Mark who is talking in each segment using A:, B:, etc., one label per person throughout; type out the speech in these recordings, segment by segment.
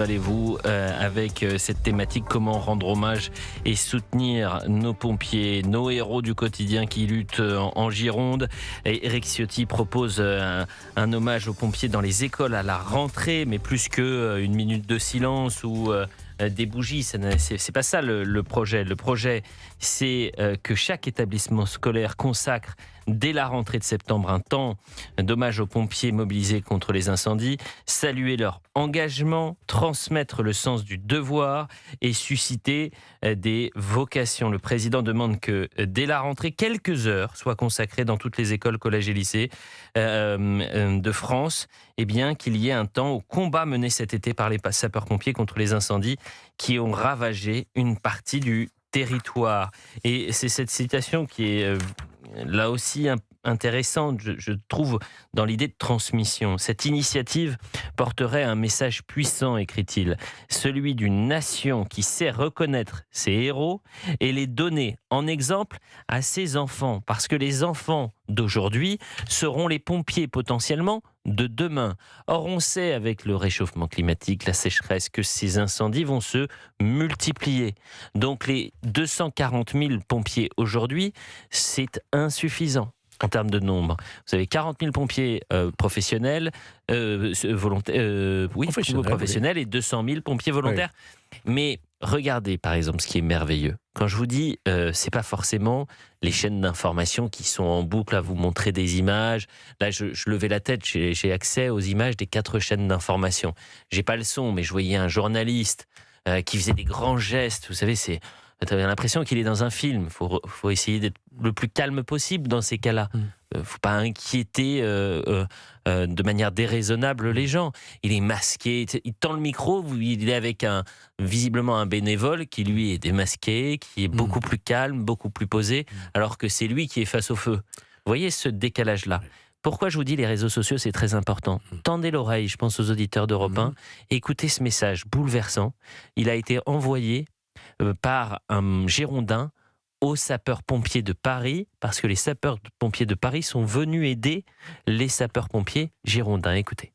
A: Allez-vous avec cette thématique, comment rendre hommage et soutenir nos pompiers, nos héros du quotidien qui luttent en Gironde. Et Eric Ciotti propose un hommage aux pompiers dans les écoles à la rentrée, mais plus que une minute de silence ou des bougies. C'est pas ça le projet. Le projet, c'est que chaque établissement scolaire consacre dès la rentrée de septembre un temps d'hommage aux pompiers mobilisés contre les incendies, saluer leur engagement, transmettre le sens du devoir et susciter des vocations. Le président demande que dès la rentrée, quelques heures soient consacrées dans toutes les écoles, collèges et lycées de France, et bien qu'il y ait un temps au combat mené cet été par les sapeurs-pompiers contre les incendies qui ont ravagé une partie du territoire. Et c'est cette citation qui est là aussi intéressante, je trouve, dans l'idée de transmission. Cette initiative porterait un message puissant, écrit-il, celui d'une nation qui sait reconnaître ses héros et les donner en exemple à ses enfants, parce que les enfants d'aujourd'hui seront les pompiers potentiellement de demain. Or, on sait avec le réchauffement climatique, la sécheresse, que ces incendies vont se multiplier. Donc les 240 000 pompiers aujourd'hui, c'est insuffisant en termes de nombre. Vous avez 40 000 pompiers professionnels, professionnels et 200 000 pompiers volontaires. Oui. Mais regardez, par exemple, ce qui est merveilleux. Quand je vous dis, c'est pas forcément les chaînes d'information qui sont en boucle à vous montrer des images. Là, je levais la tête, j'ai accès aux images des 4 chaînes d'information. J'ai pas le son, mais je voyais un journaliste qui faisait des grands gestes. Vous savez, t'avais l'impression qu'il est dans un film. Faut essayer d'être le plus calme possible dans ces cas-là. Faut pas inquiéter de manière déraisonnable les gens. Il est masqué, il tend le micro, il est avec visiblement un bénévole qui lui est démasqué, qui est beaucoup plus calme, beaucoup plus posé, alors que c'est lui qui est face au feu. Vous voyez ce décalage-là. Pourquoi je vous dis les réseaux sociaux, c'est très important. Tendez l'oreille, je pense aux auditeurs d'Europe 1, écoutez ce message bouleversant. Il a été envoyé par un Girondin aux sapeurs-pompiers de Paris, parce que les sapeurs-pompiers de Paris sont venus aider les sapeurs-pompiers girondins. Écoutez.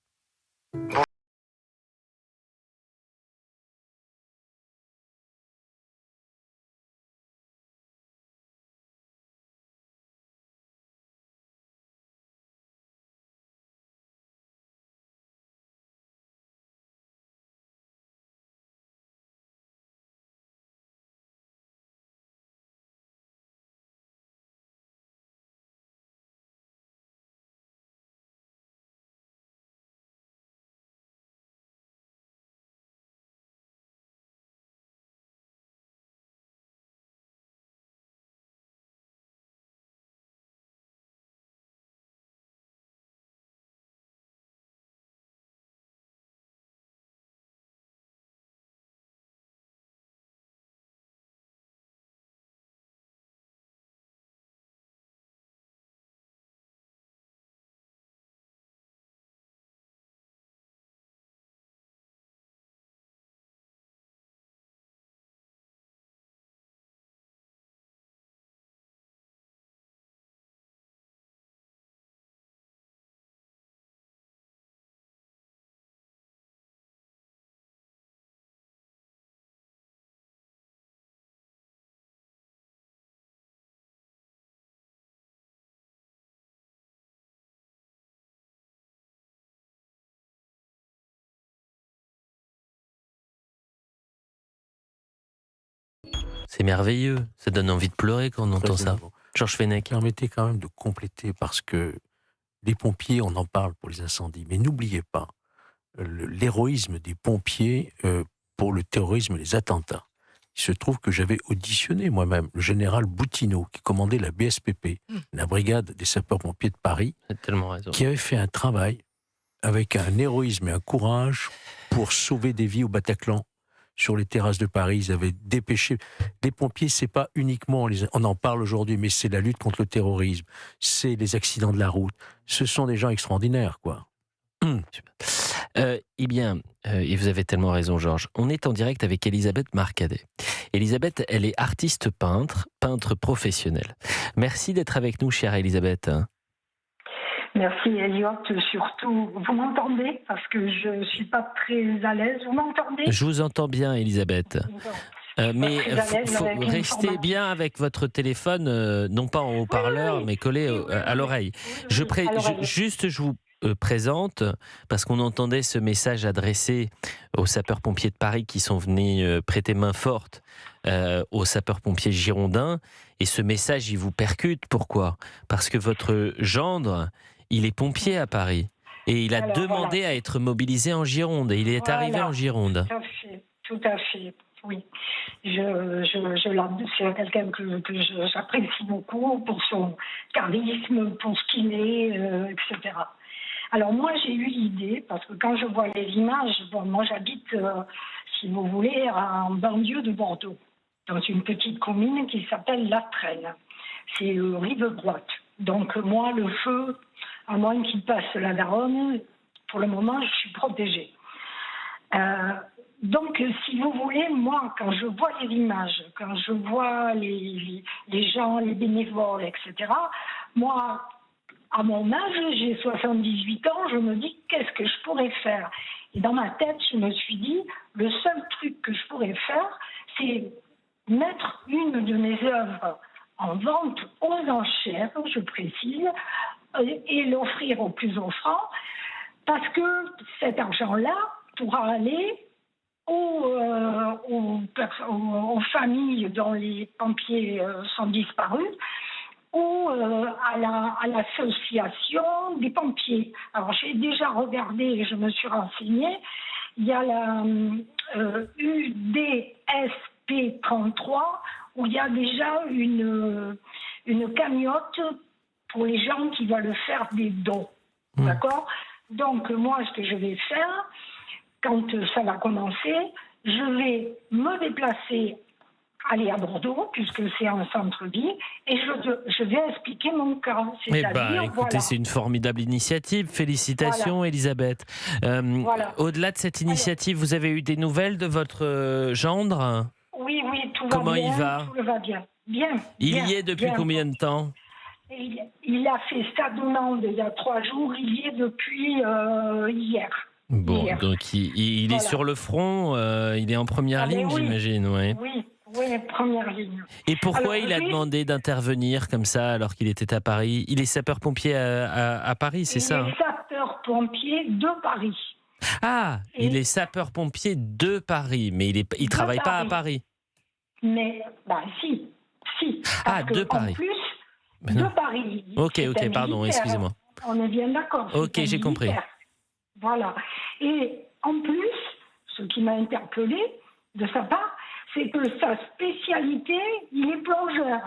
A: C'est merveilleux, ça donne envie de pleurer quand on entend ça. Georges Fenech.
B: Permettez quand même de compléter, parce que les pompiers, on en parle pour les incendies, mais n'oubliez pas l'héroïsme des pompiers pour le terrorisme et les attentats. Il se trouve que j'avais auditionné moi-même le général Boutineau, qui commandait la BSPP, la brigade des sapeurs-pompiers de Paris, qui avait fait un travail avec un héroïsme et un courage pour sauver des vies au Bataclan. Sur les terrasses de Paris, ils avaient dépêché. Les pompiers, c'est pas uniquement, on en parle aujourd'hui, mais c'est la lutte contre le terrorisme, c'est les accidents de la route. Ce sont des gens extraordinaires, quoi.
A: Eh bien, et vous avez tellement raison, Georges. On est en direct avec Elisabeth Marcadet. Elisabeth, elle est artiste peintre professionnelle. Merci d'être avec nous, chère Elisabeth.
C: Merci Elliot, surtout. Vous m'entendez? Parce que je ne suis pas très à l'aise. Vous m'entendez?
A: Je vous entends bien, Elisabeth. Mais faut rester bien avec votre téléphone, non pas en haut-parleur, mais collé à l'oreille. Je vous présente, parce qu'on entendait ce message adressé aux sapeurs-pompiers de Paris qui sont venus prêter main forte aux sapeurs-pompiers girondins. Et ce message, il vous percute. Pourquoi? Parce que votre gendre, il est pompier à Paris. Et il a demandé à être mobilisé en Gironde. Et il est arrivé en Gironde.
C: Tout à fait. Oui, c'est quelqu'un que j'apprécie beaucoup pour son charisme, pour ce qu'il est, etc. Alors moi, j'ai eu l'idée, parce que quand je vois les images, moi j'habite, si vous voulez, en banlieue de Bordeaux, dans une petite commune qui s'appelle La Traîne. C'est rive droite. Donc moi, le feu, à moins qu'il passe la Garonne, pour le moment, je suis protégée. Donc, si vous voulez, moi, quand je vois les images, quand je vois les gens, les bénévoles, etc., moi, à mon âge, j'ai 78 ans, je me dis, qu'est-ce que je pourrais faire? Et dans ma tête, je me suis dit, le seul truc que je pourrais faire, c'est mettre une de mes œuvres en vente aux enchères, je précise, et l'offrir aux plus offrants, parce que cet argent-là pourra aller aux familles dont les pompiers sont disparus, ou à l'association des pompiers. Alors j'ai déjà regardé et je me suis renseignée, il y a la UDSP 33 où il y a déjà une cagnotte pour les gens qui veulent faire des dons. D'accord? Donc moi, ce que je vais faire, quand ça va commencer, je vais me déplacer, aller à Bordeaux, puisque c'est un centre-ville, et je vais expliquer mon cas.
A: Écoutez, c'est une formidable initiative. Félicitations, Elisabeth. Au-delà de cette initiative, vous avez eu des nouvelles de votre gendre?
C: Oui, tout va bien.
A: Comment il va?
C: Tout va bien. Bien.
A: Il y est depuis combien de temps?
C: Il a fait sa demande il y a 3 jours, il y est depuis hier.
A: Bon, donc il est sur le front, il est en première ligne, j'imagine.
C: Oui, première ligne.
A: Et pourquoi il a demandé d'intervenir comme ça alors qu'il était à Paris? Il est sapeur-pompier à Paris, c'est ça?
C: Il est sapeur-pompier de Paris.
A: Ah, il est sapeur-pompier de Paris, mais il ne travaille pas à Paris.
C: Mais, si.
A: De Paris.
C: En plus, de Paris.
A: Ok, pardon, excusez-moi.
C: On est bien d'accord.
A: Ok, j'ai compris.
C: Voilà. Et en plus, ce qui m'a interpellée de sa part, c'est que sa spécialité, il est plongeur.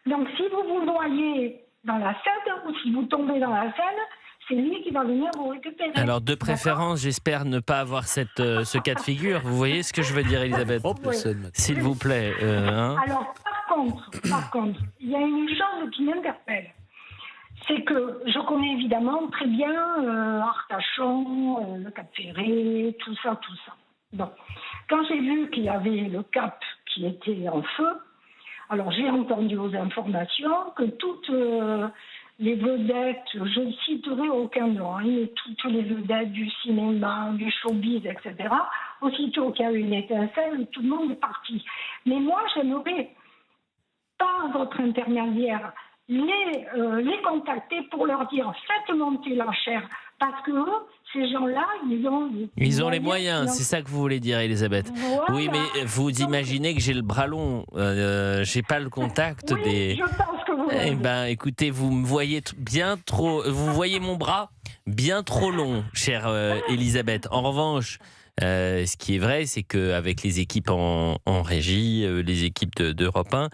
C: Donc si vous vous noyez dans la Seine ou si vous tombez dans la Seine, c'est lui qui va venir vous récupérer.
A: Alors de préférence, j'espère ne pas avoir ce cas de figure. Vous voyez ce que je veux dire, Elisabeth? S'il vous plaît.
C: Alors par contre, il y a une chose qui m'interpelle. C'est que je connais évidemment très bien Arcachon, le Cap Ferré, tout ça. Bon. Quand j'ai vu qu'il y avait le Cap qui était en feu, alors j'ai entendu aux informations que toutes les vedettes, je ne citerai aucun nom, mais toutes les vedettes du cinéma, du showbiz, etc., aussitôt qu'il y a eu une étincelle, tout le monde est parti. Mais moi, j'aimerais, par votre intermédiaire, les contacter pour leur dire faites monter l'enchère parce que ces gens-là, ils ont les moyens.
A: C'est ça que vous voulez dire, Elisabeth? Voilà. Oui, mais vous imaginez que j'ai le bras long, j'ai pas le contact des.
C: Je pense que vous.
A: Écoutez, vous me voyez bien trop. Vous voyez mon bras bien trop long, chère Elisabeth. En revanche. Ce qui est vrai, c'est qu'avec les équipes en régie, les équipes d'Europe 1,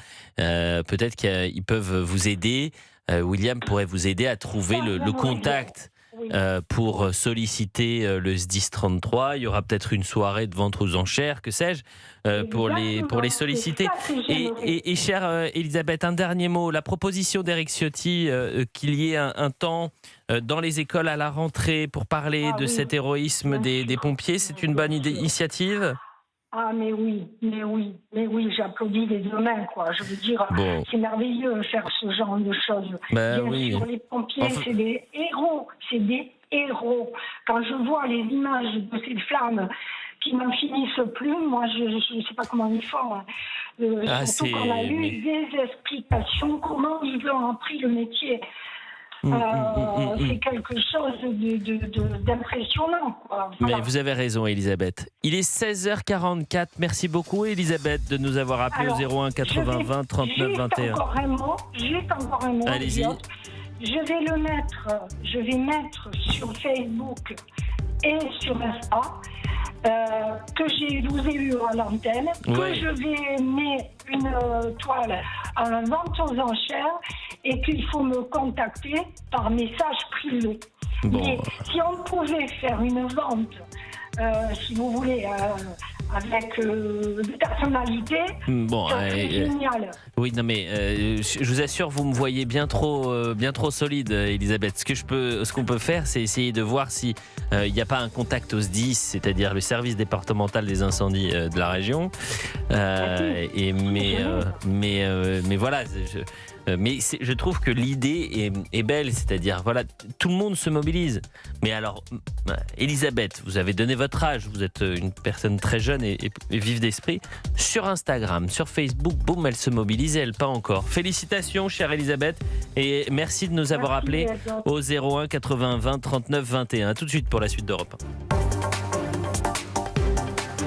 A: peut-être qu'ils peuvent vous aider. William pourrait vous aider à trouver le contact pour solliciter le SDIS 33. Il y aura peut-être une soirée de vente aux enchères, que sais-je, pour les solliciter. Et chère Elisabeth, un dernier mot. La proposition d'Éric Ciotti qu'il y ait un temps dans les écoles à la rentrée pour parler de cet héroïsme des pompiers, c'est une bonne initiative?
C: Ah, mais oui, j'applaudis les deux mains, quoi. Je veux dire,
A: Bon.
C: c'est merveilleux de faire ce genre de choses.
A: Ben
C: Bien
A: oui.
C: sûr, les pompiers,
A: Enfin-
C: c'est des héros. Quand je vois les images de ces flammes qui n'en finissent plus, moi, je ne sais pas comment ils font. Hein. Surtout qu'on a eu des explications, comment ils ont appris le métier. C'est quelque chose d'impressionnant, quoi. Voilà.
A: Mais vous avez raison, Elisabeth. Il est 16h44. Merci beaucoup, Elisabeth, de nous avoir appelé au 01 80 20 39 21.
C: Juste encore un mot.
A: Allez-y.
C: Je vais mettre sur Facebook et sur Insta que vous ai eu à l'antenne, que je vais mettre une toile en vente aux enchères et qu'il faut me contacter par message privé.
A: Bon.
C: Mais si on pouvait faire une vente, si vous voulez, avec des personnalités,
A: Bon,
C: c'est génial.
A: oui, non mais je vous assure, vous me voyez bien trop solide, Elisabeth. Ce qu'on peut faire, c'est essayer de voir si il n'y a pas un contact au SDIS, c'est-à-dire le service départemental des incendies de la région. Mais voilà. Mais je trouve que l'idée est belle, c'est-à-dire voilà, tout le monde se mobilise. Mais alors, Elisabeth, vous avez donné votre âge, vous êtes une personne très jeune et vive d'esprit. Sur Instagram, sur Facebook, boum, elle se mobilise, elle pas encore. Félicitations, chère Elisabeth, et merci de nous avoir appelés au 01 80 20 39 21. A tout de suite pour la suite d'Europe 1.